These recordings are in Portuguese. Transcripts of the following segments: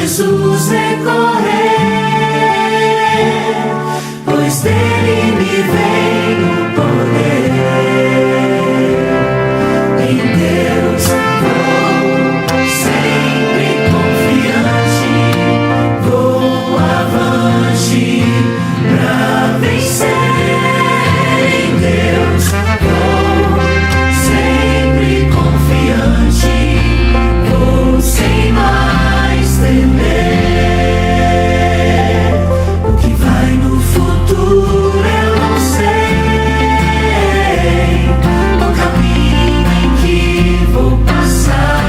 Jesus recorrer, pois dele me vem o poder. Em Deus vou sempre confiante, vou avante pra vencer. Em Deus vou sempre confiante, vou sem mais temer. O que vai no futuro eu não sei, o caminho em que vou passar,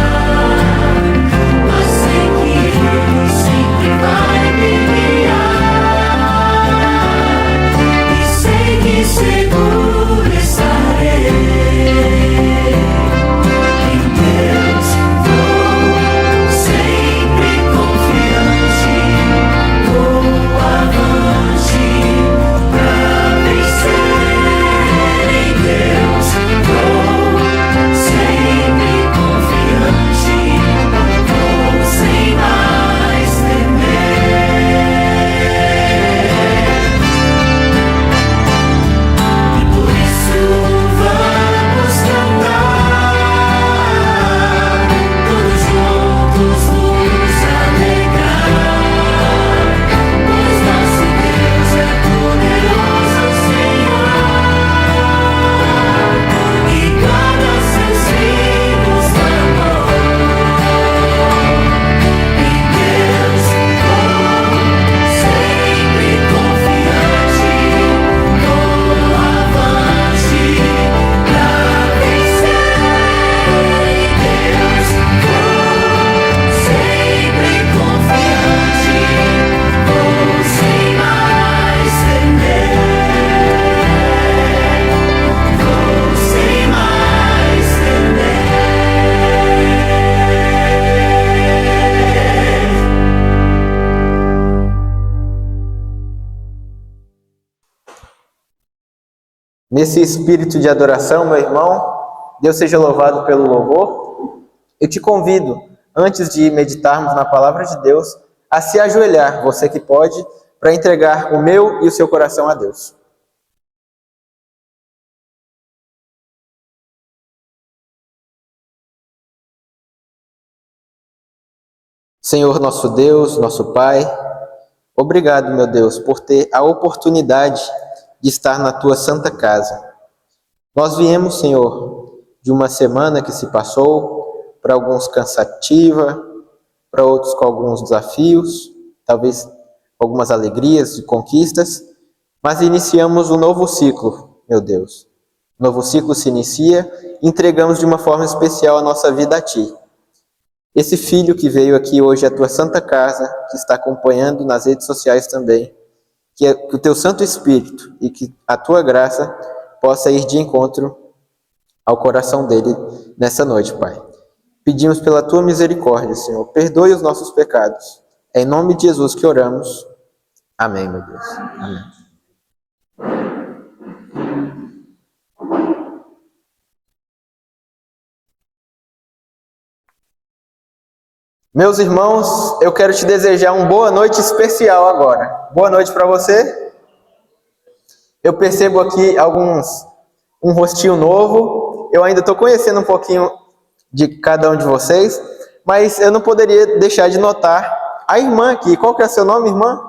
mas sei que Ele sempre vai me guiar, e sei que seguro estarei. Em Deus vou sempre confiante, vou avante pra vencer. Em Deus vou sempre confiante, vou sem mais temer. E por isso vamos cantar, todos juntos nos alegrar, pois nosso Deus é poderoso, Senhor, e guarda seus filhos no amor. Em Deus vou sempre confiante, vou avante pra vencer. Em Deus vou sempre confiante, vou sem mais temer, vou sem mais Nesse espírito de adoração, meu irmão, Deus seja louvado pelo louvor. Eu te convido, antes de meditarmos na palavra de Deus, a se ajoelhar, você que pode, para entregar o meu e o seu coração a Deus. Senhor nosso Deus, nosso Pai, obrigado, meu Deus, por ter a oportunidade de estar na Tua santa casa. Nós viemos, Senhor, de uma semana que se passou, para alguns cansativa, para outros com alguns desafios, talvez algumas alegrias e conquistas, mas iniciamos um novo ciclo, meu Deus. O novo ciclo se inicia e entregamos de uma forma especial a nossa vida a Ti. Esse filho que veio aqui hoje à Tua santa casa, que está acompanhando nas redes sociais também, que o Teu Santo Espírito e que a Tua graça possa ir de encontro ao coração dele nessa noite, Pai. Pedimos pela Tua misericórdia, Senhor, perdoe os nossos pecados. É em nome de Jesus que oramos. Amém, meu Deus. Amém. Meus irmãos, eu quero te desejar uma boa noite especial agora. Boa noite para você. Eu percebo aqui um rostinho novo. Eu ainda estou conhecendo um pouquinho de cada um de vocês, mas eu não poderia deixar de notar a irmã aqui. Qual que é o seu nome, irmã?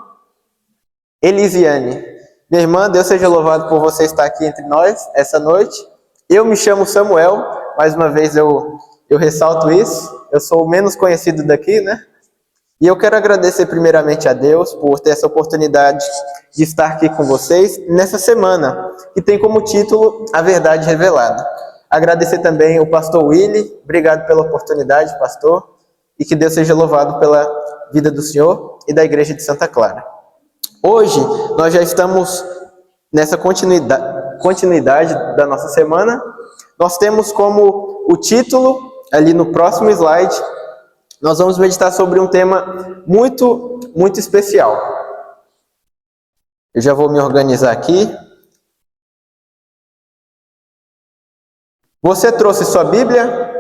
Elisiane. Minha irmã, Deus seja louvado por você estar aqui entre nós essa noite. Eu me chamo Samuel, mais uma vez eu ressalto isso. Eu sou o menos conhecido daqui, né? E eu quero agradecer primeiramente a Deus por ter essa oportunidade de estar aqui com vocês nessa semana, que tem como título A Verdade Revelada. Agradecer também o pastor Willy. Obrigado pela oportunidade, pastor. E que Deus seja louvado pela vida do senhor e da igreja de Santa Clara. Hoje, nós já estamos nessa continuidade da nossa semana. Nós temos como o título, ali no próximo slide, nós vamos meditar sobre um tema muito, muito especial. Eu já vou me organizar aqui. Você trouxe sua Bíblia?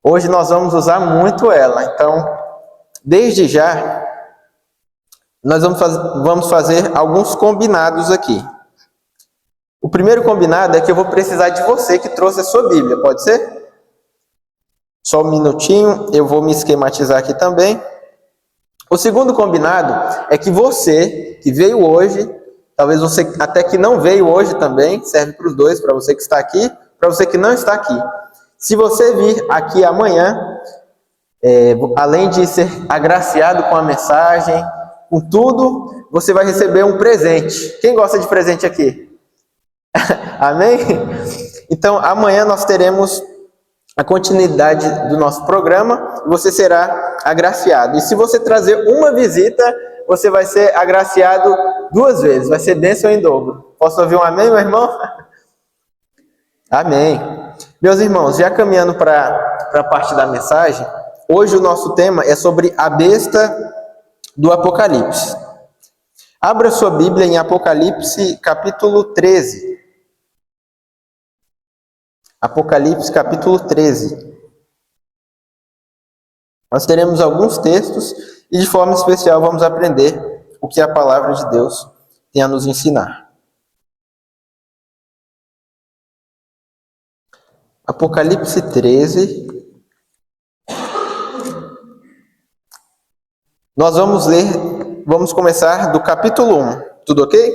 Hoje nós vamos usar muito ela. Então, desde já, nós vamos fazer alguns combinados aqui. O primeiro combinado é que eu vou precisar de você que trouxe a sua Bíblia, pode ser? Só um minutinho, eu vou me esquematizar aqui também. O segundo combinado é que você que veio hoje, talvez você até que não veio hoje também, serve para os dois, para você que está aqui, para você que não está aqui. Se você vir aqui amanhã, além de ser agraciado com a mensagem, com tudo, você vai receber um presente. Quem gosta de presente aqui? Amém? Então, amanhã nós teremos a continuidade do nosso programa e você será agraciado. E se você trazer uma visita, você vai ser agraciado 2 vezes, vai ser bênção em dobro. Posso ouvir um amém, meu irmão? Amém. Meus irmãos, já caminhando para a parte da mensagem, hoje o nosso tema é sobre a besta do Apocalipse. Abra sua Bíblia em Apocalipse capítulo 13. Apocalipse capítulo 13. Nós teremos alguns textos e de forma especial vamos aprender o que a palavra de Deus tem a nos ensinar. Apocalipse 13. Nós vamos começar do capítulo 1. Tudo ok?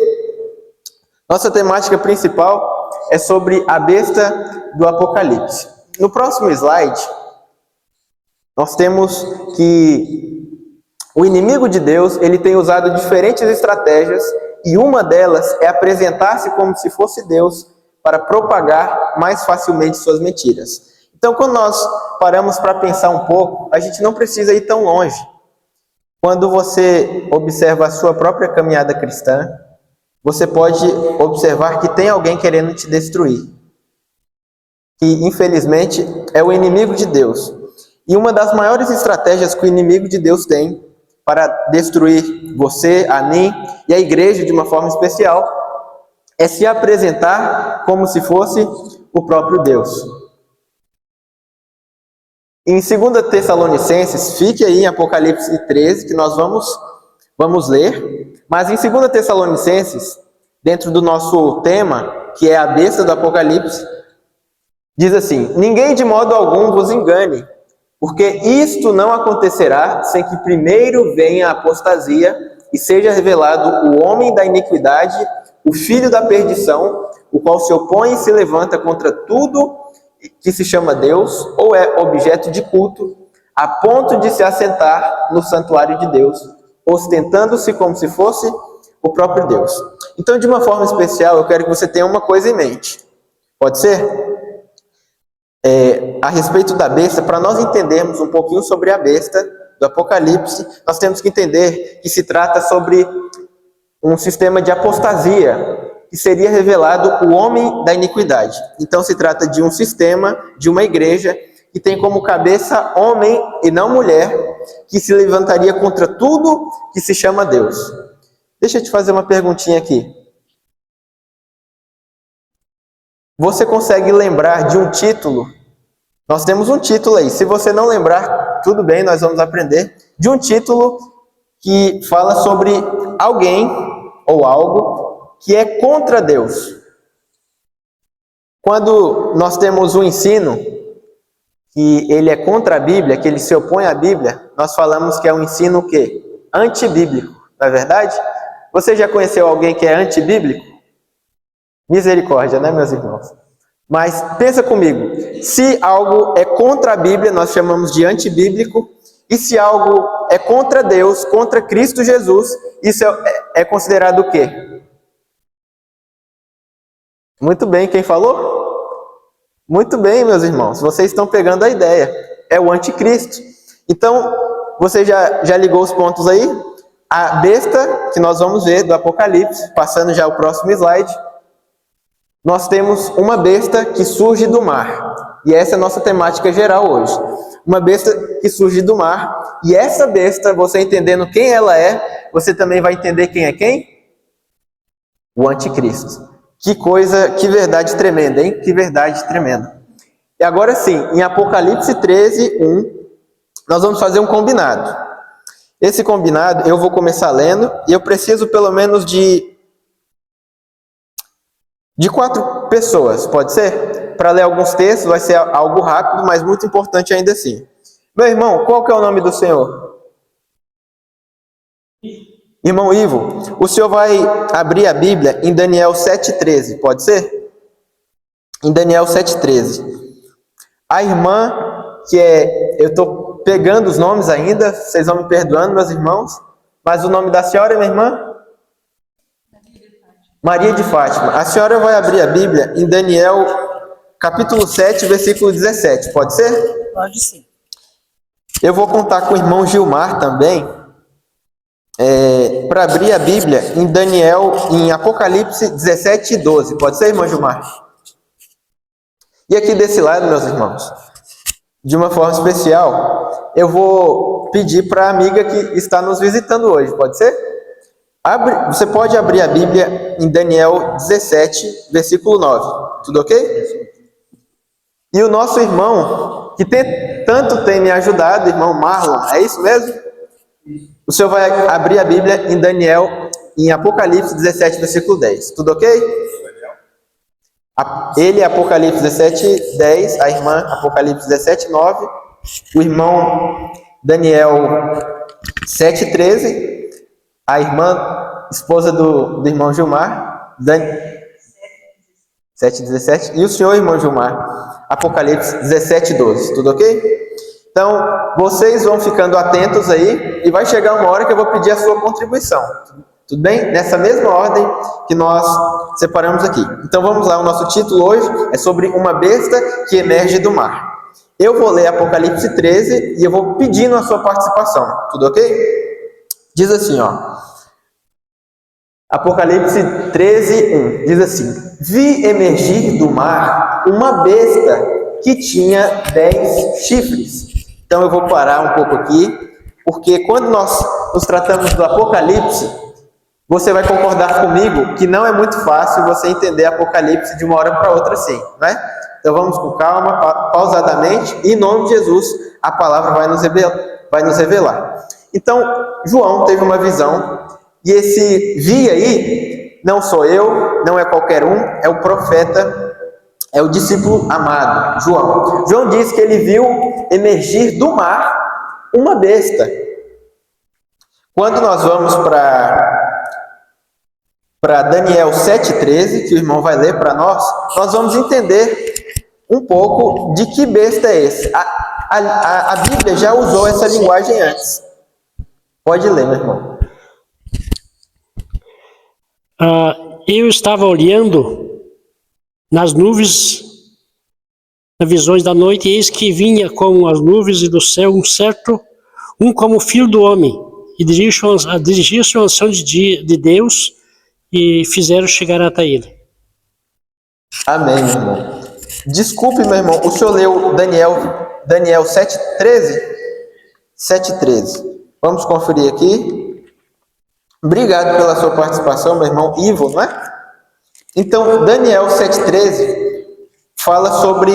Nossa temática principal é sobre a besta do Apocalipse. No próximo slide, nós temos que o inimigo de Deus, ele tem usado diferentes estratégias e uma delas é apresentar-se como se fosse Deus para propagar mais facilmente suas mentiras. Então, quando nós paramos para pensar um pouco, a gente não precisa ir tão longe. Quando você observa a sua própria caminhada cristã, você pode observar que tem alguém querendo te destruir. Que, infelizmente, é o inimigo de Deus. E uma das maiores estratégias que o inimigo de Deus tem para destruir você, a mim e a igreja de uma forma especial é se apresentar como se fosse o próprio Deus. Em 2 Tessalonicenses, fique aí em Apocalipse 13, que nós vamos ler. Mas em 2 Tessalonicenses, dentro do nosso tema, que é a besta do Apocalipse, diz assim: ninguém de modo algum vos engane, porque isto não acontecerá sem que primeiro venha a apostasia e seja revelado o homem da iniquidade, o filho da perdição, o qual se opõe e se levanta contra tudo que se chama Deus ou é objeto de culto, a ponto de se assentar no santuário de Deus, ostentando-se como se fosse o próprio Deus. Então, de uma forma especial, eu quero que você tenha uma coisa em mente. Pode ser? A respeito da besta, para nós entendermos um pouquinho sobre a besta do Apocalipse, nós temos que entender que se trata sobre um sistema de apostasia, que seria revelado o homem da iniquidade. Então se trata de um sistema, de uma igreja, que tem como cabeça homem e não mulher, que se levantaria contra tudo que se chama Deus. Deixa eu te fazer uma perguntinha aqui. Você consegue lembrar de um título? Nós temos um título aí. Se você não lembrar, tudo bem, nós vamos aprender. De um título que fala sobre alguém ou algo que é contra Deus. Quando nós temos um ensino que ele é contra a Bíblia, que ele se opõe à Bíblia, nós falamos que é um ensino o quê? Antibíblico, não é verdade? Você já conheceu alguém que é antibíblico? Misericórdia, né, meus irmãos? Mas pensa comigo, se algo é contra a Bíblia, nós chamamos de antibíblico, e se algo é contra Deus, contra Cristo Jesus, isso é considerado o quê? Muito bem, quem falou? Muito bem, meus irmãos, vocês estão pegando a ideia. É o anticristo. Então, você já ligou os pontos aí? A besta, que nós vamos ver do Apocalipse, passando já o próximo slide, nós temos uma besta que surge do mar. E essa é a nossa temática geral hoje. Uma besta que surge do mar. E essa besta, você entendendo quem ela é, você também vai entender quem é quem? O anticristo. Que coisa, que verdade tremenda, hein? Que verdade tremenda. E agora sim, em Apocalipse 13, 1, nós vamos fazer um combinado. Esse combinado eu vou começar lendo e eu preciso pelo menos de 4 pessoas, pode ser? Para ler alguns textos, vai ser algo rápido, mas muito importante ainda assim. Meu irmão, qual que é o nome do Senhor? Irmão Ivo, o senhor vai abrir a Bíblia em Daniel 7,13, pode ser? Em Daniel 7,13. A irmã, eu estou pegando os nomes ainda, vocês vão me perdoando, meus irmãos, mas o nome da senhora, minha irmã? Maria de Fátima. A senhora vai abrir a Bíblia em Daniel capítulo 7, versículo 17, pode ser? Pode sim. Eu vou contar com o irmão Gilmar também, para abrir a Bíblia em Apocalipse 17, 12. Pode ser, irmão Gilmar? E aqui desse lado, meus irmãos, de uma forma especial, eu vou pedir para a amiga que está nos visitando hoje, pode ser? Você pode abrir a Bíblia em Daniel 17, versículo 9. Tudo ok? E o nosso irmão, que tanto tem me ajudado, irmão Marlon, é isso mesmo? O senhor vai abrir a Bíblia em Apocalipse 17, versículo 10. Tudo ok? Ele é Apocalipse 17, 10. A irmã Apocalipse 17, 9. O irmão Daniel 7, 13. A irmã, esposa do irmão Gilmar, 7, 17. E o senhor, irmão Gilmar, Apocalipse 17, 12. Tudo ok? Então, vocês vão ficando atentos aí e vai chegar uma hora que eu vou pedir a sua contribuição. Tudo bem? Nessa mesma ordem que nós separamos aqui. Então, vamos lá. O nosso título hoje é sobre uma besta que emerge do mar. Eu vou ler Apocalipse 13 e eu vou pedindo a sua participação. Tudo ok? Diz assim, ó. Apocalipse 13, 1. Diz assim: Vi emergir do mar uma besta que tinha 10 chifres. Então eu vou parar um pouco aqui, porque quando nós nos tratamos do Apocalipse, você vai concordar comigo que não é muito fácil você entender Apocalipse de uma hora para outra assim, né? Então vamos com calma, pausadamente, e em nome de Jesus, a palavra vai nos revelar. Então, João teve uma visão, e esse vi aí, não sou eu, não é qualquer um, é o profeta, é o discípulo amado, João. João diz que ele viu emergir do mar uma besta. Quando nós vamos para Daniel 7,13, que o irmão vai ler para nós vamos entender um pouco de que besta é esse. A Bíblia já usou essa linguagem antes. Pode ler, meu irmão. Eu estava olhando nas nuvens, nas visões da noite, e eis que vinha com as nuvens e do céu um como filho do homem, e dirigiu-se a unção de Deus, e fizeram chegar até ele. Amém, meu irmão. Desculpe, meu irmão, o senhor leu Daniel 7,13? 7,13. Vamos conferir aqui. Obrigado pela sua participação, meu irmão Ivo, não é? Então, Daniel 7,13 fala sobre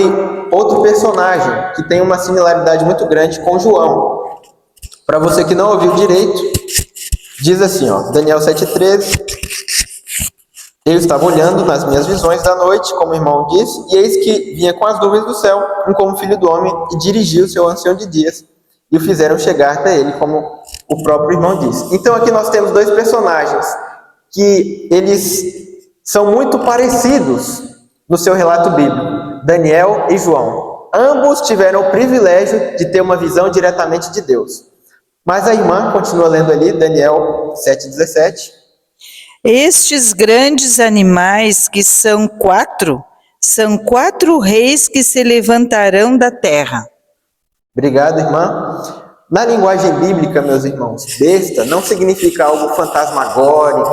outro personagem que tem uma similaridade muito grande com João. Para você que não ouviu direito, diz assim, ó, Daniel 7,13: Eu estava olhando nas minhas visões da noite, como o irmão disse, e eis que vinha com as nuvens do céu, como filho do homem, e dirigiu-se ao ancião de dias, e o fizeram chegar até ele, como o próprio irmão disse. Então aqui nós temos dois personagens que eles são muito parecidos no seu relato bíblico, Daniel e João. Ambos tiveram o privilégio de ter uma visão diretamente de Deus. Mas a irmã continua lendo ali, Daniel 7,17. Estes grandes animais, que são 4, São 4 reis que se levantarão da terra. Obrigado, irmã. Na linguagem bíblica, meus irmãos, besta não significa algo fantasmagórico,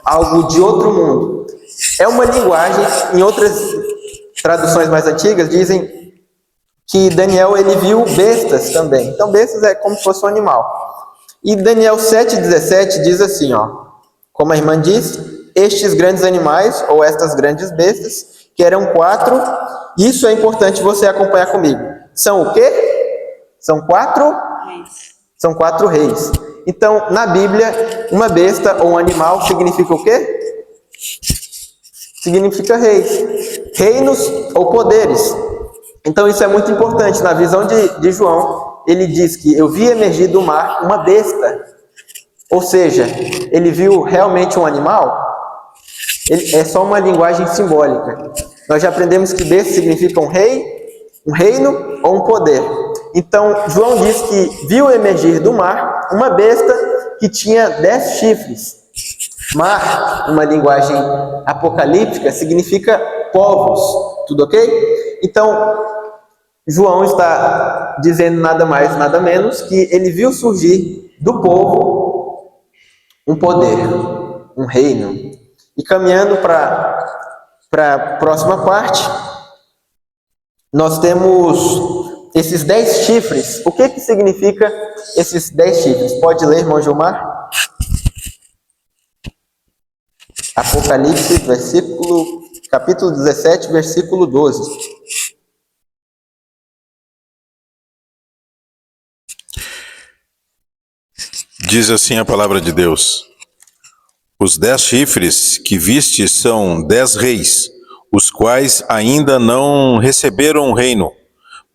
algo de outro mundo. É uma linguagem, em outras traduções mais antigas, dizem que Daniel ele viu bestas também. Então, bestas é como se fosse um animal. E Daniel 7,17 diz assim, ó, como a irmã disse, estes grandes animais, ou estas grandes bestas, que eram 4, isso é importante você acompanhar comigo. São o quê? São 4 reis. São 4 reis. Então, na Bíblia, uma besta ou um animal significa o quê? Significa reis. Reinos ou poderes. Então, isso é muito importante. Na visão de João, ele diz que eu vi emergir do mar uma besta. Ou seja, ele viu realmente um animal? É só uma linguagem simbólica. Nós já aprendemos que besta significa um rei, um reino ou um poder. Então, João diz que viu emergir do mar uma besta que tinha 10 chifres. Mar, uma linguagem apocalíptica, significa povos. Tudo ok? Então, João está dizendo nada mais, nada menos que ele viu surgir do povo um poder, um reino. E caminhando para a próxima parte, nós temos esses 10 chifres. O que significa esses 10 chifres? Pode ler, irmão Gilmar? Apocalipse, capítulo 17, versículo 12. Diz assim a palavra de Deus: os 10 chifres que viste são 10 reis, os quais ainda não receberam o reino,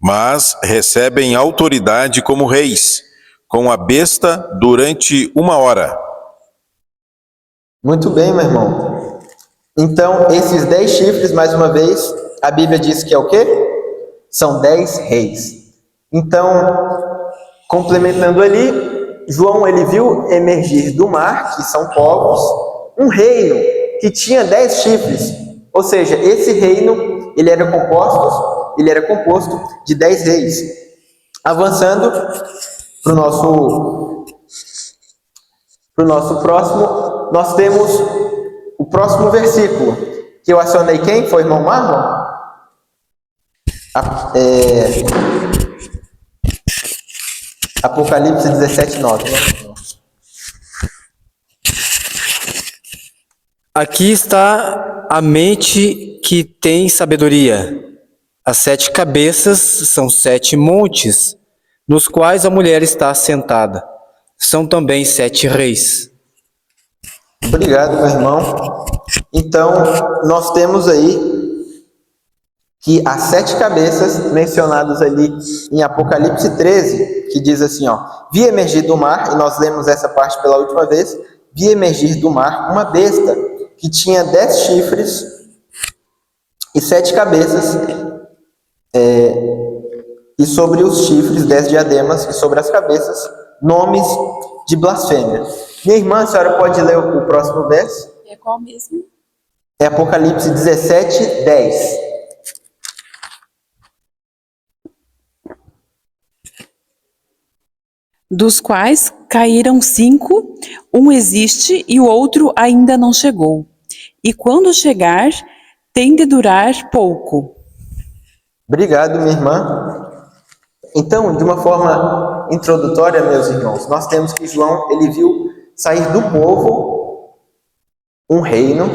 mas recebem autoridade como reis, com a besta durante 1 hora. Muito bem, meu irmão. Então, esses 10 chifres, mais uma vez, a Bíblia diz que é o quê? São 10 reis. Então, complementando ali, João ele viu emergir do mar, que são povos, um reino que tinha 10 chifres. Ou seja, esse reino ele era composto de 10 reis. Avançando para o nosso próximo, nós temos o próximo versículo, que eu acionei quem? Foi o irmão Marlon? Apocalipse 17, 9. Aqui está a mente que tem sabedoria. As 7 cabeças são 7 montes, nos quais a mulher está assentada. São também 7 reis. Obrigado, meu irmão. Então, nós temos aí que as 7 cabeças mencionadas ali em Apocalipse 13, que diz assim, ó, vi emergir do mar, e nós lemos essa parte pela última vez, vi emergir do mar uma besta que tinha 10 chifres e 7 cabeças, e sobre os chifres 10 diademas, e sobre as cabeças nomes de blasfêmia. Minha irmã, a senhora pode ler o próximo verso? É qual mesmo? É Apocalipse 17, 10. Dos quais caíram 5, um existe e o outro ainda não chegou. E quando chegar, tem de durar pouco. Obrigado, minha irmã. Então, de uma forma introdutória, meus irmãos, nós temos que João, ele viu sair do povo um reino.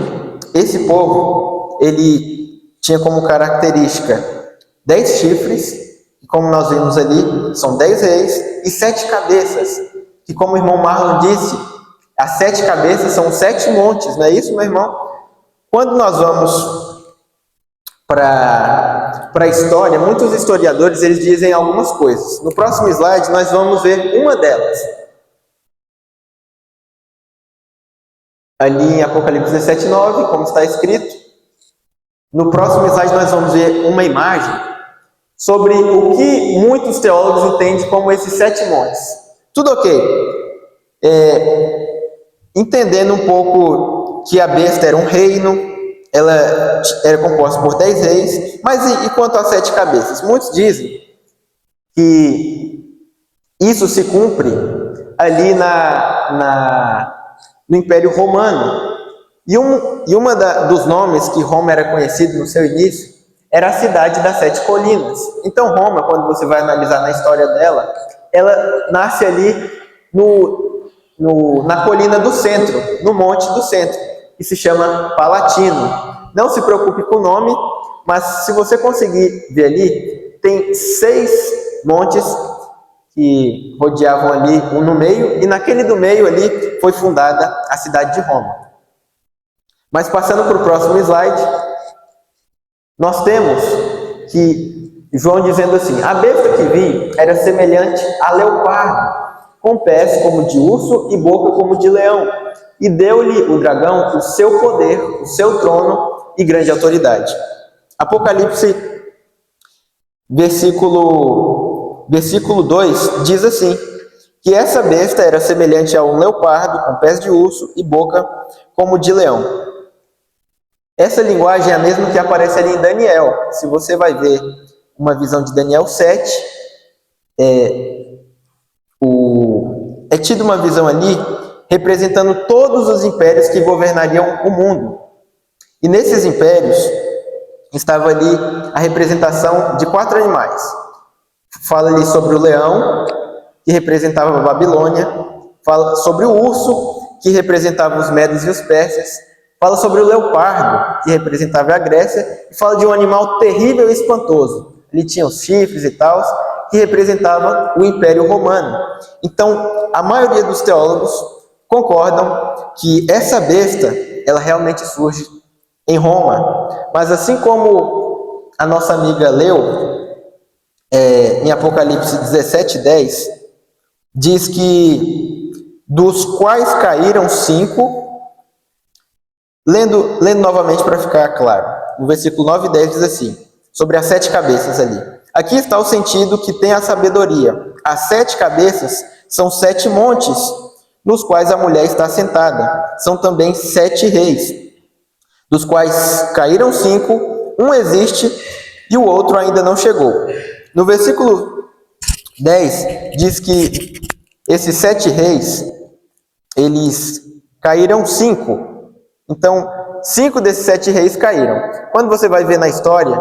Esse povo, ele tinha como característica 10 chifres, e como nós vimos ali, são 10 reis e 7 cabeças, que como o irmão Marlon disse, as 7 cabeças são 7 montes, não é isso, meu irmão? Quando nós vamos para a história, muitos historiadores eles dizem algumas coisas. No próximo slide nós vamos ver uma delas. Ali em Apocalipse 17, 9, como está escrito. No próximo slide nós vamos ver uma imagem sobre o que muitos teólogos entendem como esses 7 montes. Tudo ok. Entendendo um pouco que a besta era um reino, ela era composta por 10 reis, mas e quanto às 7 cabeças? Muitos dizem que isso se cumpre ali no Império Romano. E uma dos nomes que Roma era conhecido no seu início era a cidade das 7 colinas. Então Roma, quando você vai analisar na história dela, ela nasce ali na colina do centro, no monte do centro, que se chama Palatino. Não se preocupe com o nome, mas se você conseguir ver ali, tem 6 montes que rodeavam ali um no meio, e naquele do meio ali foi fundada a cidade de Roma. Mas passando para o próximo slide, nós temos que João dizendo assim: a besta que vi era semelhante a leopardo, com pés como de urso e boca como de leão, e deu-lhe o dragão o seu poder, o seu trono e grande autoridade. Apocalipse, versículo 2, diz assim, que essa besta era semelhante a um leopardo, com pés de urso e boca como de leão. Essa linguagem é a mesma que aparece ali em Daniel. Se você vai ver uma visão de Daniel 7, é tido uma visão ali representando todos os impérios que governariam o mundo. E nesses impérios estava ali a representação de 4 animais. Fala ali sobre o leão, que representava a Babilônia. Fala sobre o urso, que representava os medos e os persas. Fala sobre o leopardo, que representava a Grécia. E fala de um animal terrível e espantoso. Ele tinha os chifres e tal, que representava o Império Romano. Então, a maioria dos teólogos concordam que essa besta, ela realmente surge em Roma. Mas assim como a nossa amiga leu, em Apocalipse 17:10, diz que dos quais caíram 5, lendo novamente para ficar claro, no versículo 9 e 10 diz assim, sobre as 7 cabeças ali. Aqui está o sentido que tem a sabedoria. As 7 cabeças são 7 montes, nos quais a mulher está sentada. São também 7 reis, dos quais caíram 5, um existe e o outro ainda não chegou. No versículo 10 diz que esses 7 reis, eles caíram 5. Então, 5 desses 7 reis caíram. Quando você vai ver na história,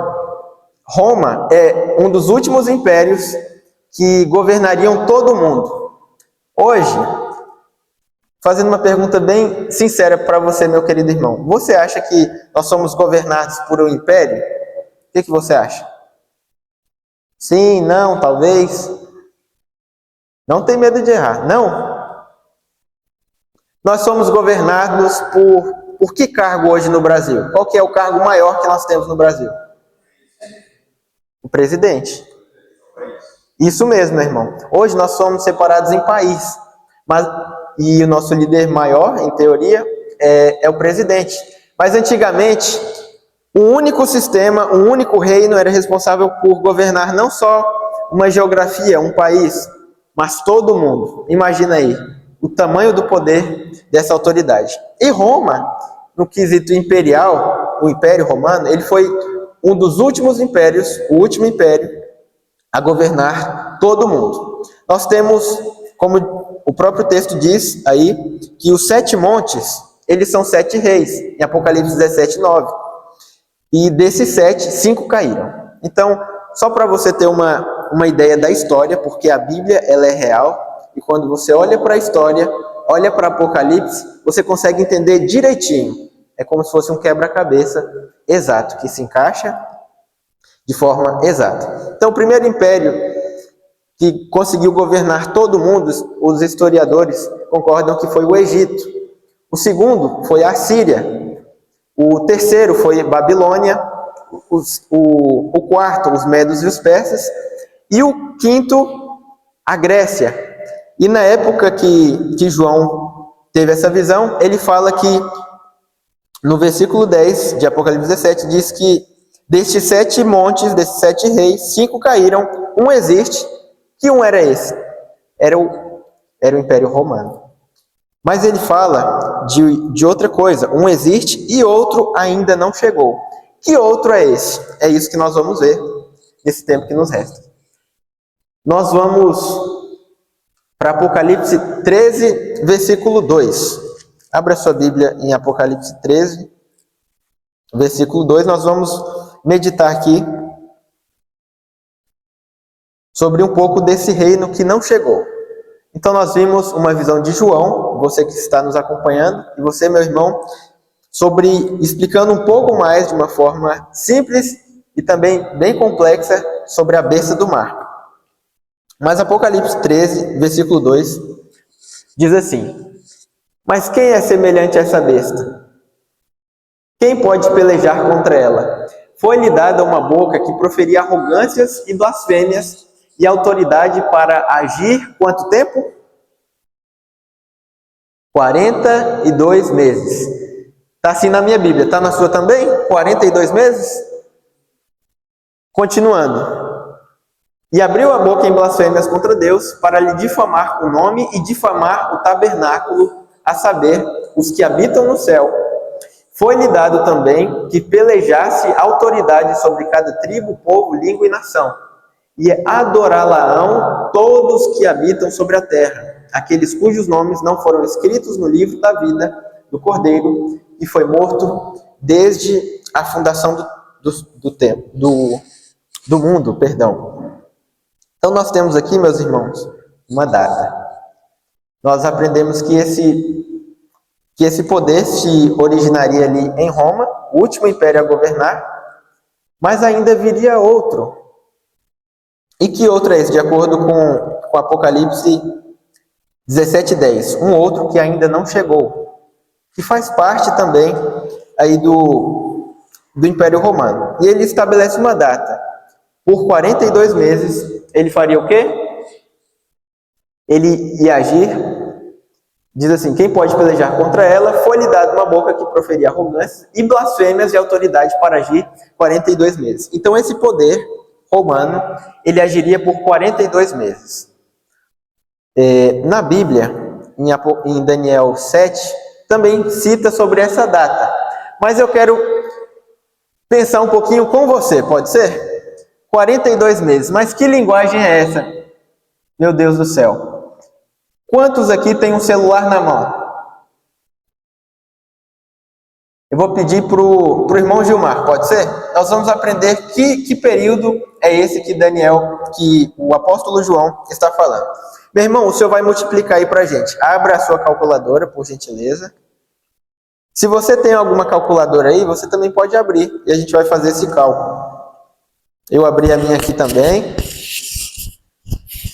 Roma é um dos últimos impérios que governariam todo o mundo. Hoje, fazendo uma pergunta bem sincera para você, meu querido irmão, você acha que nós somos governados por um império? O que você acha? Sim, não, talvez? Não tem medo de errar, não? Nós somos governados por que cargo hoje no Brasil? Qual que é o cargo maior que nós temos no Brasil? O presidente. Isso mesmo, meu irmão. Hoje nós somos separados em país, e o nosso líder maior, em teoria, é o presidente. Mas antigamente, um único sistema, um único reino era responsável por governar não só uma geografia, um país, mas todo o mundo. Imagina aí o tamanho do poder dessa autoridade. E Roma, no quesito imperial, o Império Romano, ele foi um dos últimos impérios, o último império a governar todo o mundo. Nós temos, como o próprio texto diz aí, que os 7 montes, eles são 7 reis, em Apocalipse 17:9. E desses 7, 5 caíram. Então, só para você ter uma ideia da história, porque a Bíblia ela é real, e quando você olha para a história, olha para Apocalipse, você consegue entender direitinho. É como se fosse um quebra-cabeça exato, que se encaixa de forma exata. Então, o primeiro império que conseguiu governar todo mundo, os historiadores concordam que foi o Egito. O segundo foi a Síria. O terceiro foi Babilônia. O quarto, os medos e os persas. E o quinto, a Grécia. E na época que João teve essa visão, ele fala que, no versículo 10 de Apocalipse 17, diz que destes 7 montes, desses 7 reis, 5 caíram, um existe. Que um era esse? Era o Império Romano. Mas ele fala de outra coisa. Um existe e outro ainda não chegou. Que outro é esse? É isso que nós vamos ver nesse tempo que nos resta. Nós vamos para Apocalipse 13, versículo 2. Abra sua Bíblia em Apocalipse 13, versículo 2. Nós vamos meditar aqui sobre um pouco desse reino que não chegou. Então nós vimos uma visão de João, você que está nos acompanhando, e você, meu irmão, explicando um pouco mais de uma forma simples e também bem complexa sobre a besta do mar. Mas Apocalipse 13, versículo 2, diz assim: mas quem é semelhante a essa besta? Quem pode pelejar contra ela? Foi-lhe dada uma boca que proferia arrogâncias e blasfêmias, e autoridade para agir quanto tempo? 42 meses. Está assim na minha Bíblia. Está na sua também? 42 meses? Continuando. E abriu a boca em blasfêmias contra Deus, para lhe difamar o nome e difamar o tabernáculo, a saber, os que habitam no céu. Foi-lhe dado também que pelejasse autoridade sobre cada tribo, povo, língua e nação. E adorá-la-ão todos que habitam sobre a terra, aqueles cujos nomes não foram escritos no livro da vida do Cordeiro, que foi morto desde a fundação do mundo. Então nós temos aqui, meus irmãos, uma data. Nós aprendemos que esse poder se originaria ali em Roma, o último império a governar, mas ainda viria outro. E que outro é esse? De acordo com Apocalipse 17:10. Um outro que ainda não chegou, que faz parte também aí do Império Romano. E ele estabelece uma data. Por 42 meses, ele faria o quê? Ele ia agir, diz assim, quem pode pelejar contra ela? Foi-lhe dada uma boca que proferia arrogância e blasfêmias de autoridade para agir 42 meses. Então esse poder romano, ele agiria por 42 meses. Na Bíblia, em Daniel 7, também cita sobre essa data. Mas eu quero pensar um pouquinho com você, pode ser? 42 meses, mas que linguagem é essa? Meu Deus do céu. Quantos aqui têm um celular na mão? Eu vou pedir para o irmão Gilmar, pode ser? Nós vamos aprender que período é esse que o apóstolo João está falando. Meu irmão, o senhor vai multiplicar aí para a gente. Abra a sua calculadora, por gentileza. Se você tem alguma calculadora aí, você também pode abrir e a gente vai fazer esse cálculo. Eu abri a minha aqui também.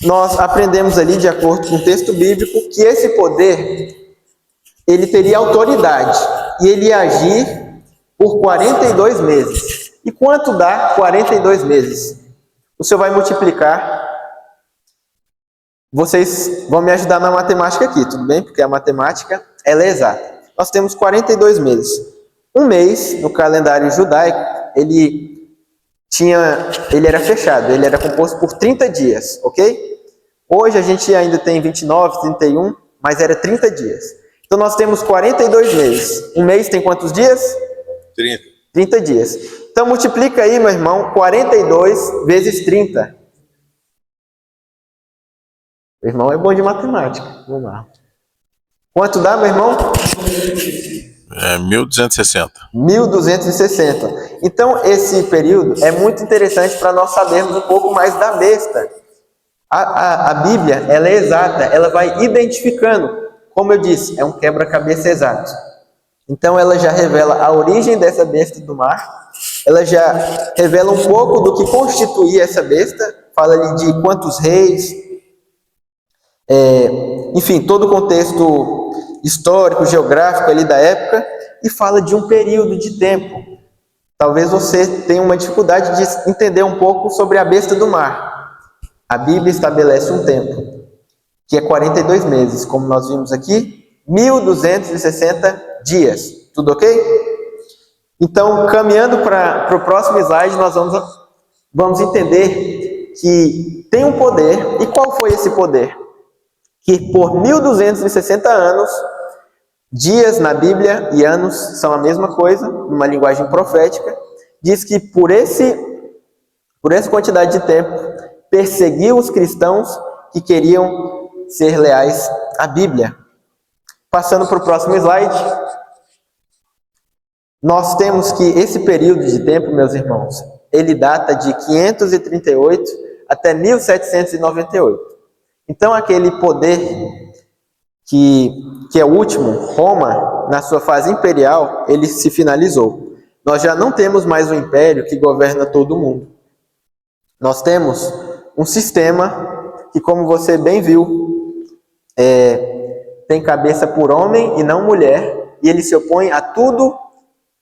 Nós aprendemos ali, de acordo com o texto bíblico, que esse poder, ele teria autoridade e ele ia agir por 42 meses. E quanto dá 42 meses? O senhor vai multiplicar. Vocês vão me ajudar na matemática aqui, tudo bem? Porque a matemática, ela é exata. Nós temos 42 meses. Um mês, no calendário judaico, ele era fechado, ele era composto por 30 dias, ok? Hoje a gente ainda tem 29, 31, mas era 30 dias. Então nós temos 42 meses. Um mês tem quantos dias? 30 dias. Então multiplica aí, meu irmão, 42 vezes 30. Meu irmão é bom de matemática. Vamos lá. Quanto dá, meu irmão? 1260. 1260. Então, esse período é muito interessante para nós sabermos um pouco mais da besta. A Bíblia, ela é exata, ela vai identificando. Como eu disse, é um quebra-cabeça exato. Então, ela já revela a origem dessa besta do mar, ela já revela um pouco do que constituía essa besta, fala ali de quantos reis, enfim, todo o contexto histórico, geográfico ali da época, e fala de um período de tempo. Talvez você tenha uma dificuldade de entender um pouco sobre a besta do mar. A Bíblia estabelece um tempo, que é 42 meses, como nós vimos aqui, 1260 dias. Tudo ok? Então, caminhando para o próximo slide, nós vamos entender que tem um poder. E qual foi esse poder? Que por 1260 anos Dias na Bíblia e anos são a mesma coisa, numa linguagem profética. Diz que por essa quantidade de tempo, perseguiu os cristãos que queriam ser leais à Bíblia. Passando para o próximo slide. Nós temos que esse período de tempo, meus irmãos, ele data de 538 até 1798. Então, aquele poder que é o último, Roma, na sua fase imperial, ele se finalizou. Nós já não temos mais um império que governa todo o mundo. Nós temos um sistema que, como você bem viu, tem cabeça por homem e não mulher, e ele se opõe a tudo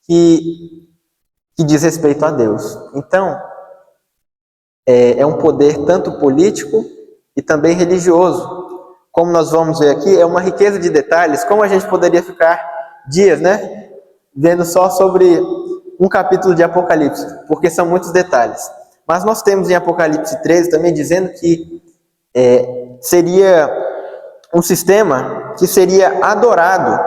que diz respeito a Deus. Então, é um poder tanto político e também religioso. Como nós vamos ver aqui, é uma riqueza de detalhes, como a gente poderia ficar dias, né, vendo só sobre um capítulo de Apocalipse, porque são muitos detalhes. Mas nós temos em Apocalipse 13 também dizendo que seria um sistema que seria adorado.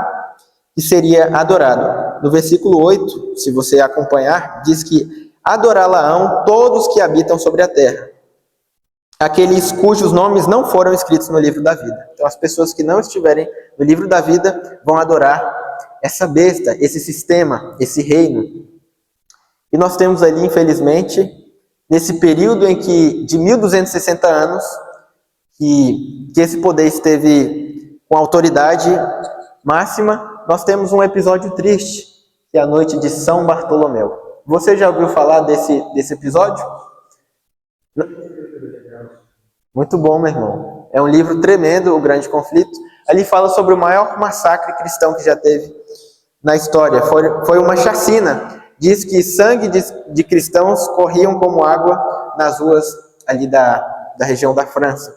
No versículo 8, se você acompanhar, diz que adorá-la-ão todos que habitam sobre a terra, aqueles cujos nomes não foram escritos no livro da vida. Então, as pessoas que não estiverem no livro da vida vão adorar essa besta, esse sistema, esse reino. E nós temos ali, infelizmente, nesse período em que, de 1260 anos, que esse poder esteve com autoridade máxima, nós temos um episódio triste, que é a noite de São Bartolomeu. Você já ouviu falar desse episódio? Muito bom, meu irmão. É um livro tremendo, O Grande Conflito. Ali fala sobre o maior massacre cristão que já teve na história. Foi uma chacina. Diz que sangue de cristãos corriam como água nas ruas ali da região da França.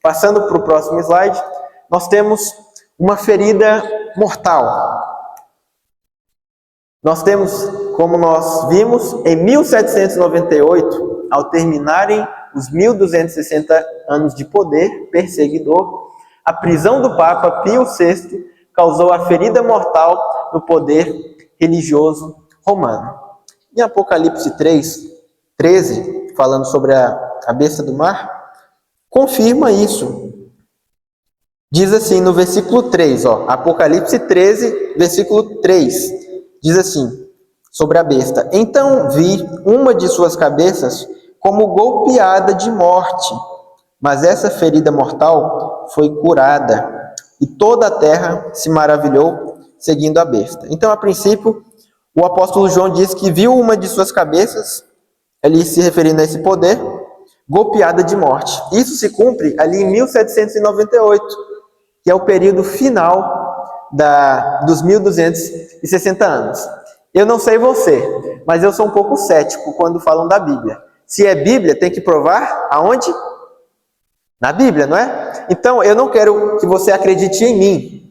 Passando para o próximo slide, nós temos uma ferida mortal. Nós temos, como nós vimos, em 1798, ao terminarem os 1260 anos de poder perseguidor, a prisão do Papa Pio VI causou a ferida mortal no poder religioso romano. Em Apocalipse 13, falando sobre a besta do mar, confirma isso. Diz assim no versículo 3, Apocalipse 13, versículo 3, diz assim, sobre a besta: Então vi uma de suas cabeças como golpeada de morte, mas essa ferida mortal foi curada, e toda a terra se maravilhou seguindo a besta. Então, a princípio, o apóstolo João diz que viu uma de suas cabeças, ali se referindo a esse poder, golpeada de morte. Isso se cumpre ali em 1798, que é o período final dos 1260 anos. Eu não sei você, mas eu sou um pouco cético quando falam da Bíblia. Se é Bíblia, tem que provar aonde? Na Bíblia, não é? Então, eu não quero que você acredite em mim.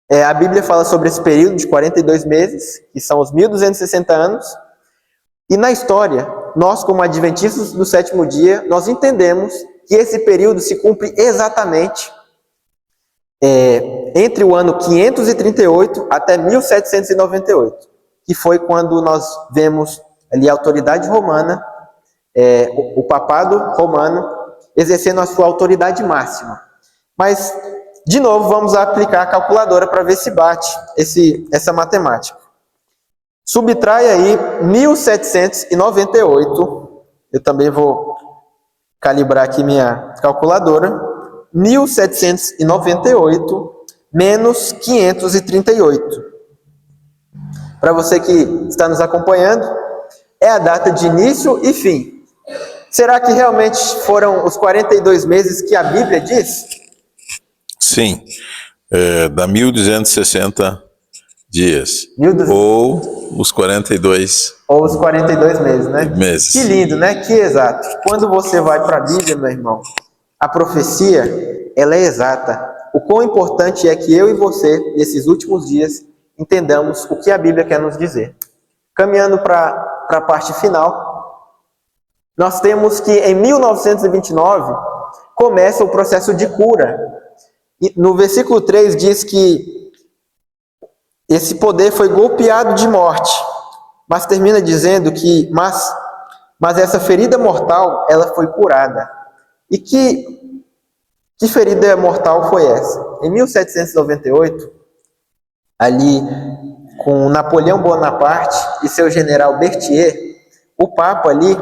A Bíblia fala sobre esse período de 42 meses, que são os 1260 anos. E na história, nós, como adventistas do sétimo dia, nós entendemos que esse período se cumpre exatamente entre o ano 538 até 1798, que foi quando nós vemos ali a autoridade romana, o papado romano, exercendo a sua autoridade máxima. Mas, de novo, vamos aplicar a calculadora para ver se bate essa matemática. Subtrai aí 1798, eu também vou calibrar aqui minha calculadora, 1798 menos 538. Para você que está nos acompanhando, é a data de início e fim. Será que realmente foram os 42 meses que a Bíblia diz? Sim, dá 1260 dias. 1200. Ou os 42 Ou os 42 meses, né? meses. Que lindo, né? Que exato. Quando você vai para a Bíblia, meu irmão, a profecia, ela é exata. O quão importante é que eu e você, nesses últimos dias, entendamos o que a Bíblia quer nos dizer. Caminhando para a parte final, nós temos que em 1929 começa o processo de cura. E no versículo 3 diz que esse poder foi golpeado de morte, mas termina dizendo que, mas essa ferida mortal, ela foi curada. E que ferida mortal foi essa? Em 1798, ali com Napoleão Bonaparte e seu general Berthier, o Papa ali,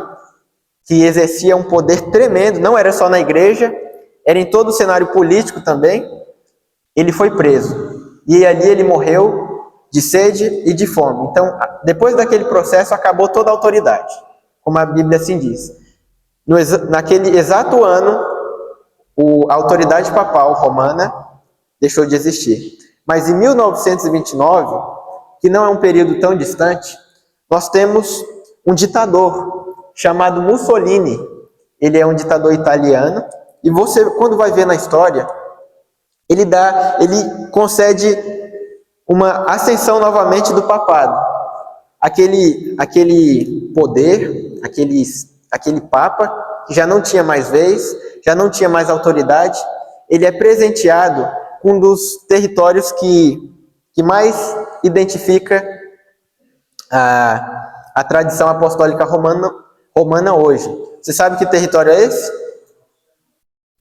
que exercia um poder tremendo, não era só na igreja, era em todo o cenário político também, ele foi preso. E ali ele morreu de sede e de fome. Então, depois daquele processo, acabou toda a autoridade, como a Bíblia assim diz. Naquele exato ano, a autoridade papal romana deixou de existir. Mas em 1929, que não é um período tão distante, nós temos um ditador chamado Mussolini. Ele é um ditador italiano, e você, quando vai ver na história, ele concede uma ascensão novamente do papado. Aquele poder, aquele papa, que já não tinha mais vez, já não tinha mais autoridade, ele é presenteado com um dos territórios que mais identifica a tradição apostólica romana hoje. Você sabe que território é esse?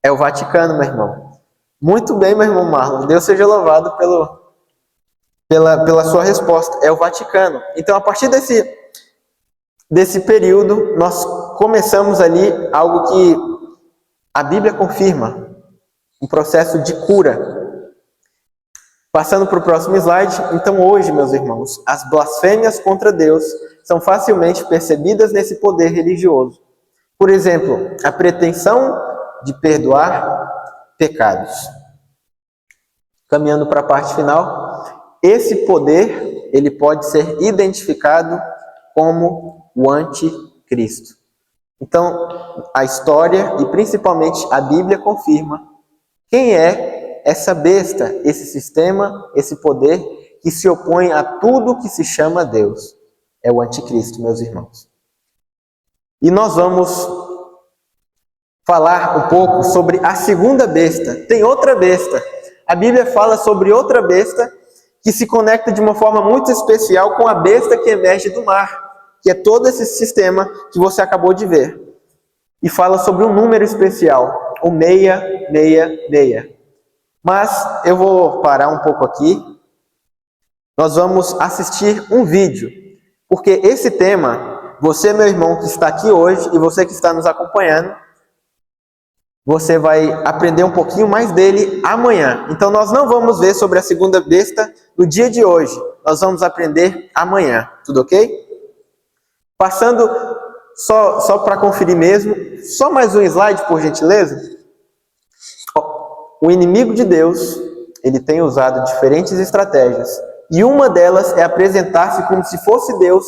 É o Vaticano, meu irmão. Muito bem, meu irmão Marlon. Deus seja louvado pela sua resposta. É o Vaticano. Então, a partir desse período, nós começamos ali algo que a Bíblia confirma, um processo de cura. Passando para o próximo slide. Então, hoje, meus irmãos, as blasfêmias contra Deus são facilmente percebidas nesse poder religioso. Por exemplo, a pretensão de perdoar pecados. Caminhando para a parte final, esse poder, ele pode ser identificado como o anticristo. Então, a história e principalmente a Bíblia confirma quem é essa besta, esse sistema, esse poder que se opõe a tudo que se chama Deus. É o anticristo, meus irmãos. E nós vamos falar um pouco sobre a segunda besta. Tem outra besta. A Bíblia fala sobre outra besta que se conecta de uma forma muito especial com a besta que emerge do mar, que é todo esse sistema que você acabou de ver. E fala sobre um número especial, o 666. Mas eu vou parar um pouco aqui. Nós vamos assistir um vídeo, porque esse tema, você, meu irmão, que está aqui hoje, e você que está nos acompanhando, você vai aprender um pouquinho mais dele amanhã. Então, nós não vamos ver sobre a segunda besta no dia de hoje. Nós vamos aprender amanhã. Tudo ok? Passando, só para conferir mesmo, só mais um slide, por gentileza. O inimigo de Deus, ele tem usado diferentes estratégias. E uma delas é apresentar-se como se fosse Deus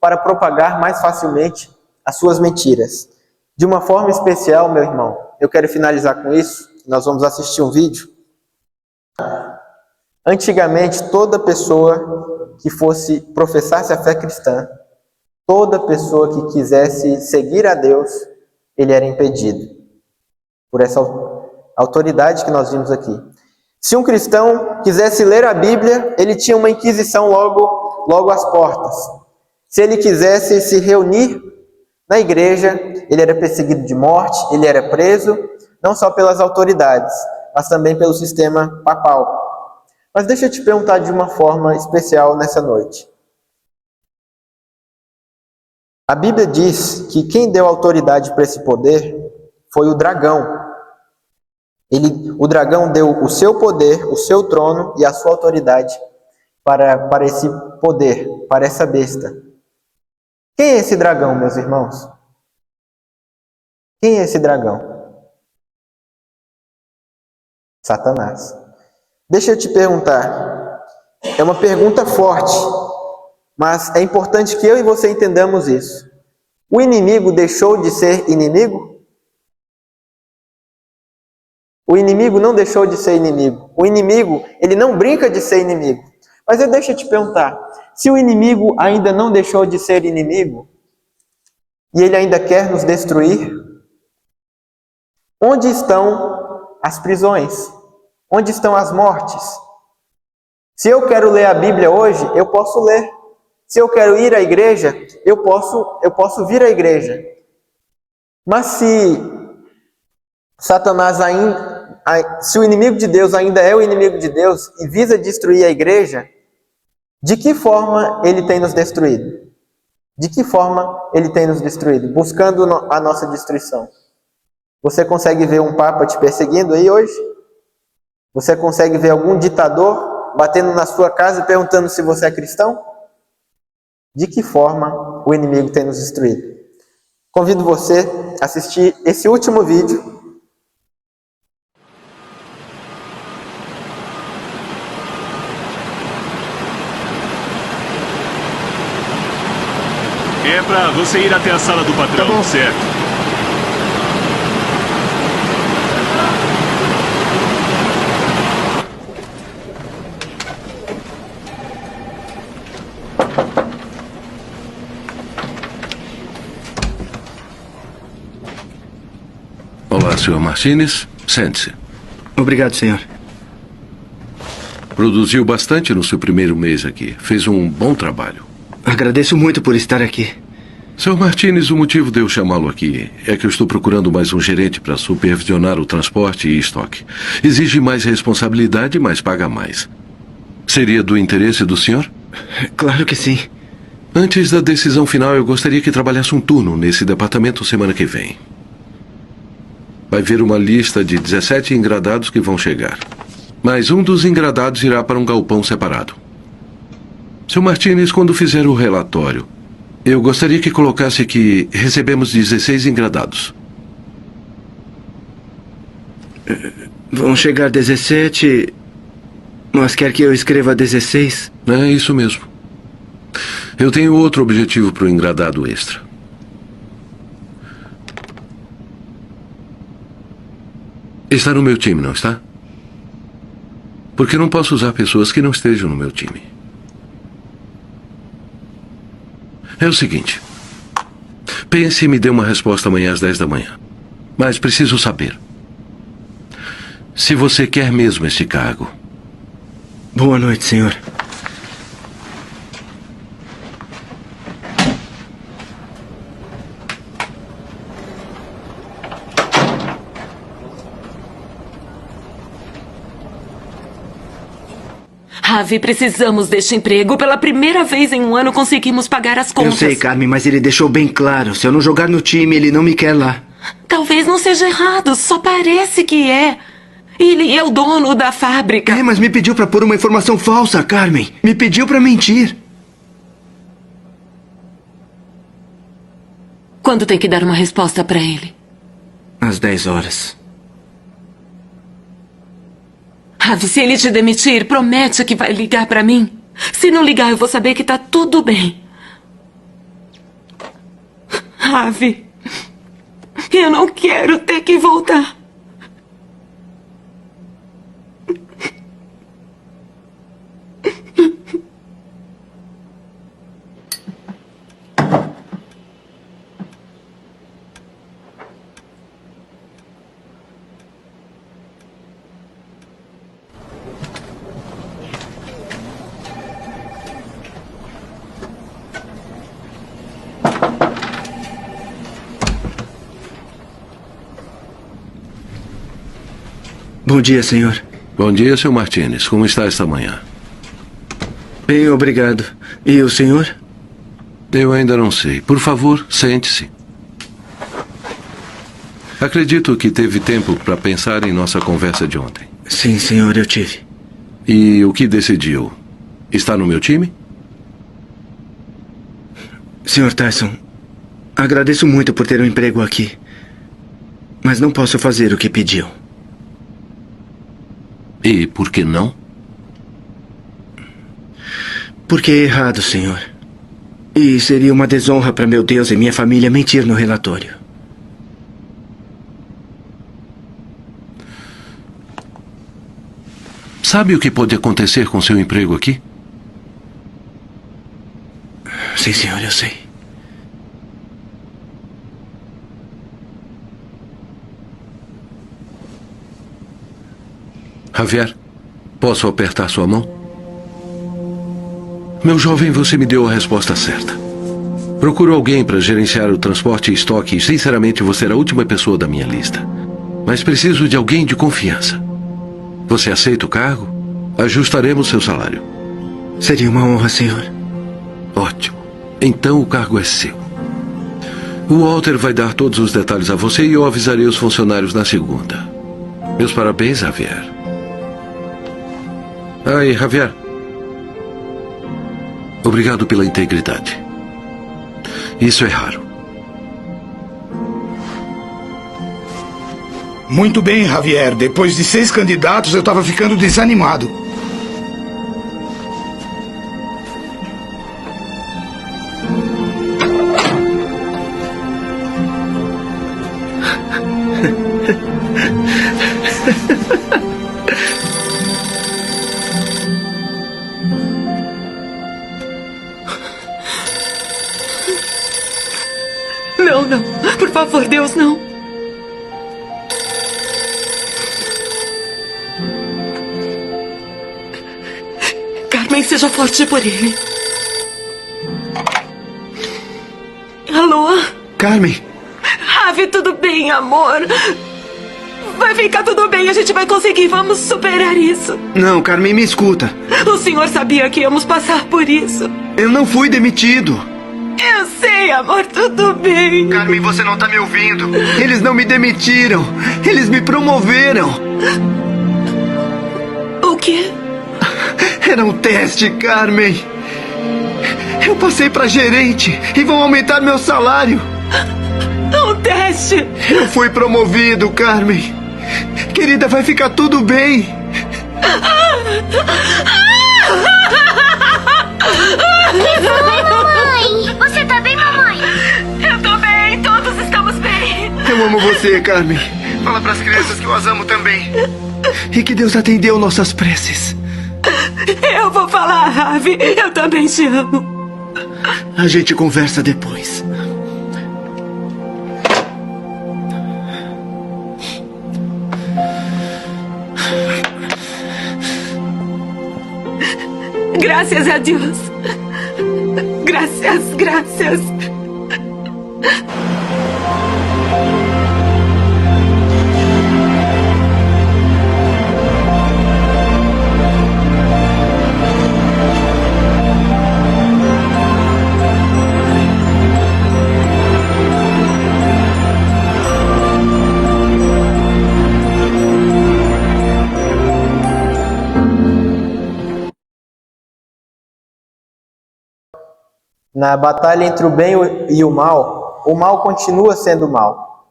para propagar mais facilmente as suas mentiras. De uma forma especial, meu irmão, eu quero finalizar com isso. Nós vamos assistir um vídeo. Antigamente, toda pessoa que professasse a fé cristã, toda pessoa que quisesse seguir a Deus, ele era impedido por essa autoridade que nós vimos aqui. Se um cristão quisesse ler a Bíblia, ele tinha uma inquisição logo às portas. Se ele quisesse se reunir na igreja, ele era perseguido de morte, ele era preso, não só pelas autoridades, mas também pelo sistema papal. Mas deixa eu te perguntar de uma forma especial nessa noite. A Bíblia diz que quem deu autoridade para esse poder foi o dragão. O dragão deu o seu poder, o seu trono e a sua autoridade para esse poder, para essa besta. Quem é esse dragão, meus irmãos? Quem é esse dragão? Satanás. Deixa eu te perguntar. É uma pergunta forte, mas é importante que eu e você entendamos isso. O inimigo deixou de ser inimigo? O inimigo não deixou de ser inimigo. O inimigo, ele não brinca de ser inimigo. Mas deixa eu te perguntar, se o inimigo ainda não deixou de ser inimigo, e ele ainda quer nos destruir, onde estão as prisões? Onde estão as mortes? Se eu quero ler a Bíblia hoje, eu posso ler. Se eu quero ir à igreja, eu posso vir à igreja. Mas se Satanás se o inimigo de Deus ainda é o inimigo de Deus e visa destruir a igreja, de que forma ele tem nos destruído? De que forma ele tem nos destruído? Buscando a nossa destruição. Você consegue ver um papa te perseguindo aí hoje? Você consegue ver algum ditador batendo na sua casa e perguntando se você é cristão? De que forma o inimigo tem nos destruído? Convido você a assistir esse último vídeo. É pra você ir até a sala do patrão, Tá bom. certo? Olá, Sr. Martínez. Sente-se. Obrigado, senhor. Produziu bastante no seu primeiro mês aqui. Fez um bom trabalho. Agradeço muito por estar aqui. Sr. Martínez, o motivo de eu chamá-lo aqui é que eu estou procurando mais um gerente para supervisionar o transporte e estoque. Exige mais responsabilidade, mas paga mais. Seria do interesse do senhor? Claro que sim. Antes da decisão final, eu gostaria que trabalhasse um turno nesse departamento semana que vem. Vai ver uma lista de 17 engradados que vão chegar. Mas um dos engradados irá para um galpão separado. Sr. Martínez, quando fizer o relatório, eu gostaria que colocasse que recebemos 16 engradados. Vão chegar 17, mas quer que eu escreva 16? É isso mesmo. Eu tenho outro objetivo para o engradado extra. Está no meu time, não está? Porque não posso usar pessoas que não estejam no meu time. É o seguinte. Pense e me dê uma resposta amanhã às 10 da manhã. Mas preciso saber se você quer mesmo esse cargo. Boa noite, senhor. Ravi, precisamos deste emprego. Pela primeira vez em um ano conseguimos pagar as Eu contas. sei, Carmen, mas ele deixou bem claro. Se eu não jogar no time, ele não me quer lá. Talvez não seja errado, só parece que é. Ele é o dono da fábrica. É, mas me pediu pra pôr uma informação falsa, Carmen. Me pediu pra mentir. Quando tem que dar uma resposta pra ele? Às 10 horas. Ravi, se ele te demitir, promete que vai ligar pra mim. Se não ligar, eu vou saber que tá tudo bem. Ravi, eu não quero ter que voltar. Bom dia, senhor. Bom dia, Sr. Martínez. Como está esta manhã? Bem, obrigado. E o senhor? Eu ainda não sei. Por favor, sente-se. Acredito que teve tempo para pensar em nossa conversa de ontem. Sim, senhor, eu tive. E o que decidiu? Está no meu time? Senhor Tyson, agradeço muito por ter um emprego aqui. Mas não posso fazer o que pediu. E por que não? Porque é errado, senhor. E seria uma desonra para meu Deus e minha família mentir no relatório. Sabe o que pode acontecer com seu emprego aqui? Sim, senhor, eu sei. Javier, posso apertar sua mão? Meu jovem, você me deu a resposta certa. Procuro alguém para gerenciar o transporte e estoque e, sinceramente, você era a última pessoa da minha lista. Mas preciso de alguém de confiança. Você aceita o cargo? Ajustaremos seu salário. Seria uma honra, senhor. Ótimo. Então o cargo é seu. O Walter vai dar todos os detalhes a você e eu avisarei os funcionários na segunda. Meus parabéns, Javier. Aí, Javier. Obrigado pela integridade. Isso é raro. Muito bem, Javier. Depois de 6 candidatos, eu estava ficando desanimado. Não, não. Por favor, Deus, não. Carmen, seja forte por ele. Alô? Carmen. Ravi, tudo bem, amor? Vai ficar tudo bem, a gente vai conseguir, vamos superar isso. Não, Carmen, me escuta. O senhor sabia que íamos passar por isso. Eu não fui demitido. Eu sei, amor, tudo bem. Carmen, você não tá me ouvindo. Eles não me demitiram. Eles me promoveram. O quê? Era um teste, Carmen. Eu passei pra gerente e vão aumentar meu salário. Um teste? Eu fui promovido, Carmen. Querida, vai ficar tudo bem. Mamãe! Você tá bem, mamãe? Eu tô bem, todos estamos bem. Eu amo você, Carmen. Fala pras crianças que eu as amo também. E que Deus atendeu nossas preces. Eu vou falar, Ravi. Eu também te amo. A gente conversa depois. Graças a Deus. Graças, graças. Na batalha entre o bem e o mal continua sendo mal.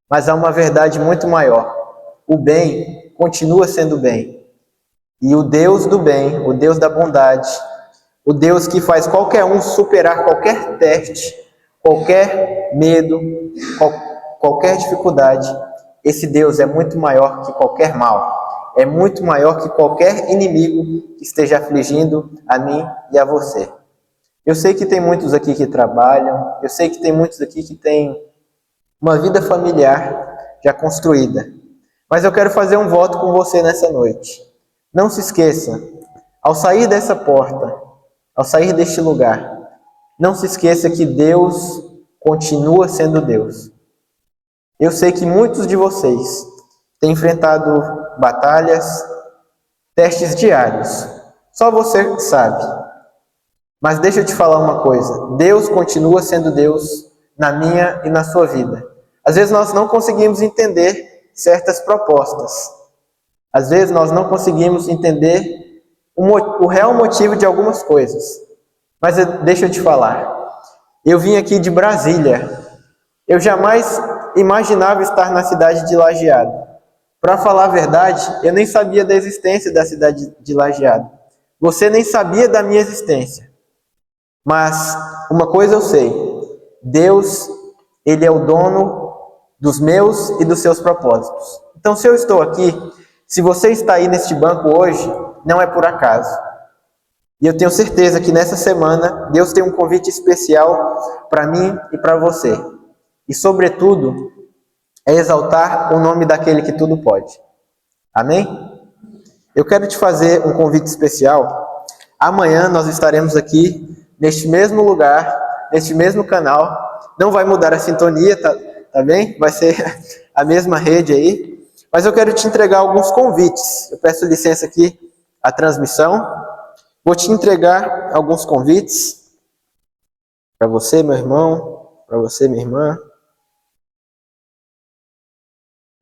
Mas há uma verdade muito maior. O bem continua sendo bem. E o Deus do bem, o Deus da bondade, o Deus que faz qualquer um superar qualquer teste, qualquer medo, qualquer dificuldade, esse Deus é muito maior que qualquer mal. É muito maior que qualquer inimigo que esteja afligindo a mim e a você. Eu sei que tem muitos aqui que trabalham, eu sei que tem muitos aqui que têm uma vida familiar já construída. Mas eu quero fazer um voto com você nessa noite. Não se esqueça, ao sair dessa porta, ao sair deste lugar, não se esqueça que Deus continua sendo Deus. Eu sei que muitos de vocês têm enfrentado batalhas, testes diários. Só você sabe. Mas deixa eu te falar uma coisa. Deus continua sendo Deus na minha e na sua vida. Às vezes nós não conseguimos entender certas propostas. Às vezes nós não conseguimos entender o real motivo de algumas coisas. Mas deixa eu te falar. Eu vim aqui de Brasília. Eu jamais imaginava estar na cidade de Lajeado. Para falar a verdade, eu nem sabia da existência da cidade de Lajeado. Você nem sabia da minha existência. Mas uma coisa eu sei, Deus, Ele é o dono dos meus e dos seus propósitos. Então, se eu estou aqui, se você está aí neste banco hoje, não é por acaso. E eu tenho certeza que nessa semana, Deus tem um convite especial para mim e para você. E, sobretudo, é exaltar o nome daquele que tudo pode. Amém? Eu quero te fazer um convite especial Amanhã nós estaremos aqui, neste mesmo lugar, neste mesmo canal. Não vai mudar a sintonia, tá bem? Vai ser a mesma rede aí. Mas eu quero te entregar alguns convites. Eu peço licença aqui à transmissão. Vou te entregar alguns convites para você, meu irmão, para você, minha irmã.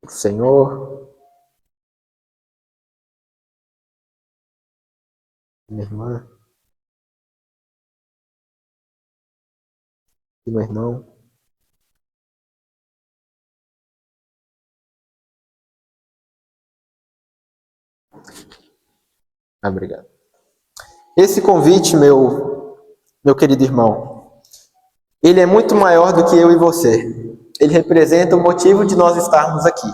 O Senhor, minha irmã, e meu irmão. Obrigado. Esse convite, meu querido irmão, ele é muito maior do que eu e você. Ele representa o motivo de nós estarmos aqui.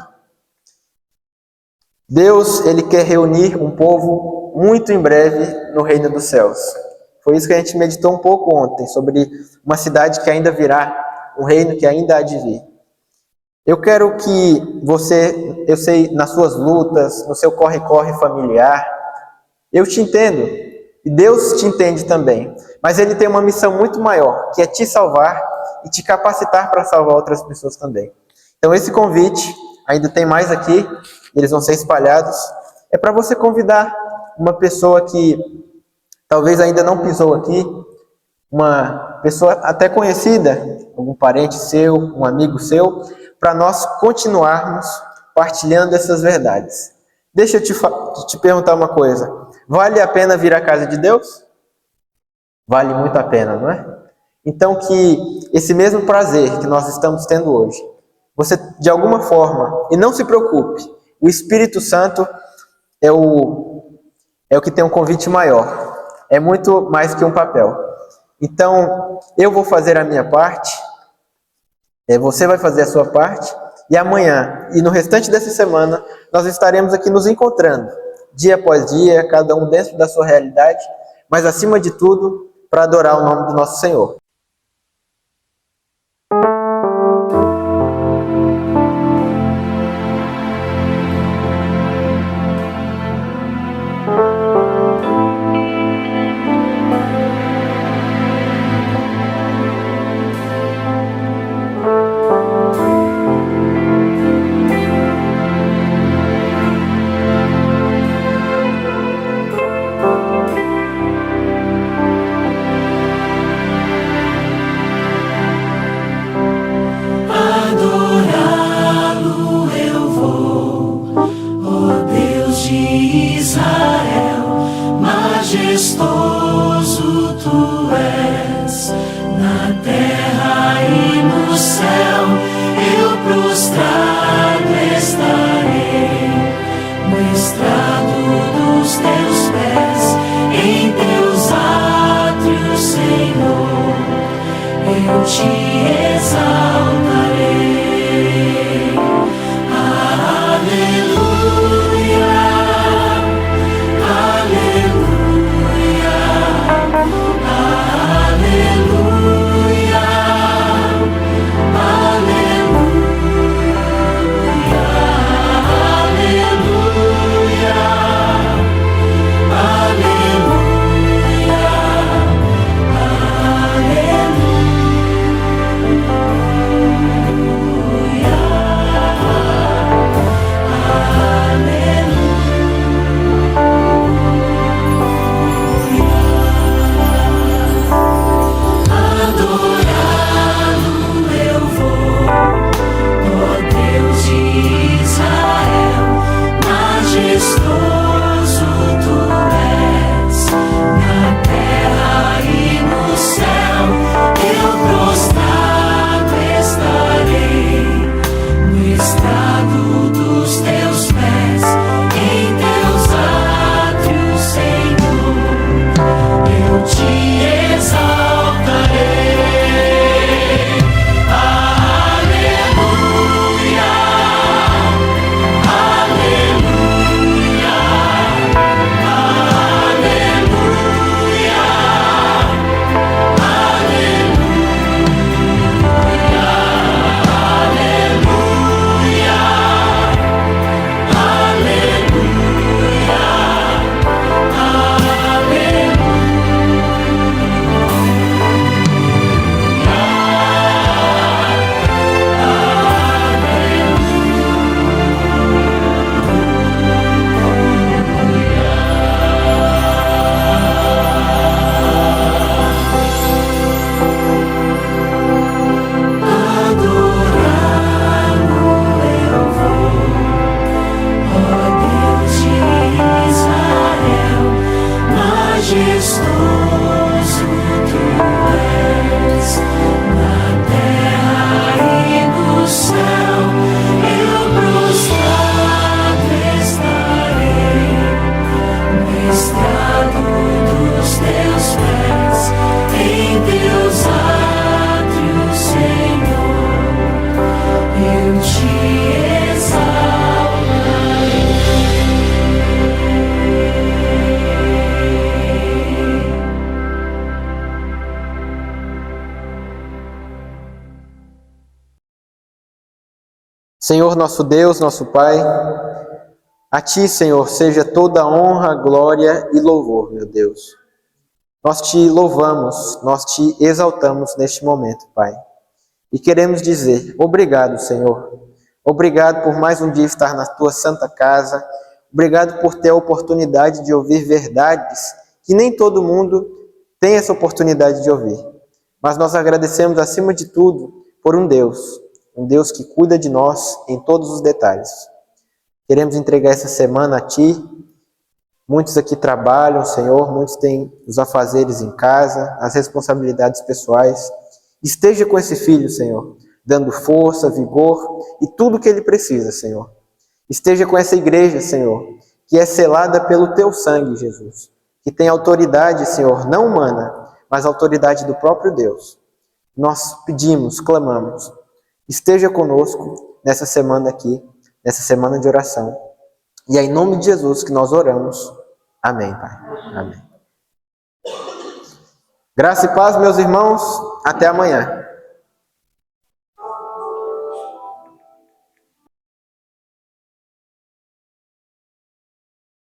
Deus, ele quer reunir um povo muito em breve no reino dos céus. Foi isso que a gente meditou um pouco ontem, sobre uma cidade que ainda virá, um reino que ainda há de vir. Eu quero que você, eu sei, nas suas lutas, no seu corre-corre familiar, eu te entendo, e Deus te entende também, mas Ele tem uma missão muito maior, que é te salvar e te capacitar para salvar outras pessoas também. Então esse convite, ainda tem mais aqui, eles vão ser espalhados, é para você convidar uma pessoa que talvez ainda não pisou aqui, uma pessoa até conhecida, algum parente seu, um amigo seu, para nós continuarmos partilhando essas verdades. Deixa eu te perguntar uma coisa. Vale a pena vir à casa de Deus? Vale muito a pena, não é? Então que esse mesmo prazer que nós estamos tendo hoje, você de alguma forma, e não se preocupe, o Espírito Santo é o que tem um convite maior. É muito mais que um papel. Então, eu vou fazer a minha parte, você vai fazer a sua parte, e amanhã, e no restante dessa semana, nós estaremos aqui nos encontrando, dia após dia, cada um dentro da sua realidade, mas acima de tudo, para adorar o nome do nosso Senhor. Senhor nosso Deus, nosso Pai, a Ti, Senhor, seja toda honra, glória e louvor, meu Deus. Nós Te louvamos, nós Te exaltamos neste momento, Pai. E queremos dizer, obrigado, Senhor. Obrigado por mais um dia estar na Tua santa casa. Obrigado por ter a oportunidade de ouvir verdades que nem todo mundo tem essa oportunidade de ouvir. Mas nós agradecemos, acima de tudo, por um Deus que cuida de nós em todos os detalhes. Queremos entregar essa semana a Ti. Muitos aqui trabalham, Senhor, muitos têm os afazeres em casa, as responsabilidades pessoais. Esteja com esse filho, Senhor, dando força, vigor e tudo o que ele precisa, Senhor. Esteja com essa igreja, Senhor, que é selada pelo Teu sangue, Jesus, que tem autoridade, Senhor, não humana, mas autoridade do próprio Deus. Nós pedimos, clamamos, esteja conosco nessa semana aqui, nessa semana de oração. E é em nome de Jesus que nós oramos. Amém, Pai. Amém. Graça e paz, meus irmãos. Até amanhã.